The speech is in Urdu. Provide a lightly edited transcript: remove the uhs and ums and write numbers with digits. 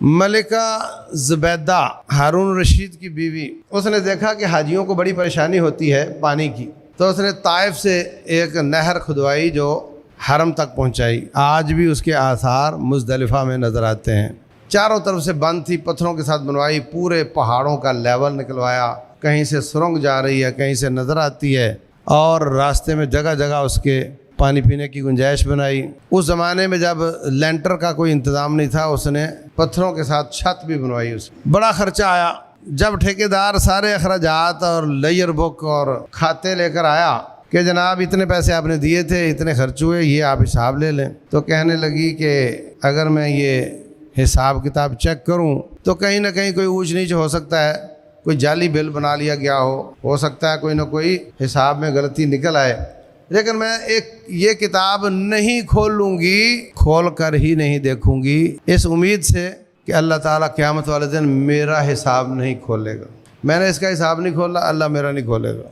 ملکہ زبیدہ ہارون رشید کی بیوی، اس نے دیکھا کہ حاجیوں کو بڑی پریشانی ہوتی ہے پانی کی، تو اس نے طائف سے ایک نہر کھدوائی جو حرم تک پہنچائی۔ آج بھی اس کے آثار مزدلفہ میں نظر آتے ہیں۔ چاروں طرف سے بند تھی، پتھروں کے ساتھ بنوائی، پورے پہاڑوں کا لیول نکلوایا، کہیں سے سرنگ جا رہی ہے، کہیں سے نظر آتی ہے، اور راستے میں جگہ جگہ اس کے پانی پینے کی گنجائش بنائی۔ اس زمانے میں جب لینٹر کا کوئی انتظام نہیں تھا، اس نے پتھروں کے ساتھ چھت بھی بنوائی۔ اس بڑا خرچہ آیا۔ جب ٹھیکیدار سارے اخراجات اور لیئر بک اور کھاتے لے کر آیا کہ جناب اتنے پیسے آپ نے دیے تھے، اتنے خرچ ہوئے، یہ آپ حساب لے لیں، تو کہنے لگی کہ اگر میں یہ حساب کتاب چیک کروں تو کہیں نہ کہیں کوئی اونچ نیچ ہو سکتا ہے، کوئی جعلی بل بنا لیا گیا ہو سکتا ہے کوئی نہ کوئی حساب میں غلطی نکل آئے، لیکن میں یہ کتاب نہیں کھول لوں گی، کھول کر ہی نہیں دیکھوں گی، اس امید سے کہ اللہ تعالیٰ قیامت والے دن میرا حساب نہیں کھولے گا۔ میں نے اس کا حساب نہیں کھولا، اللہ میرا نہیں کھولے گا۔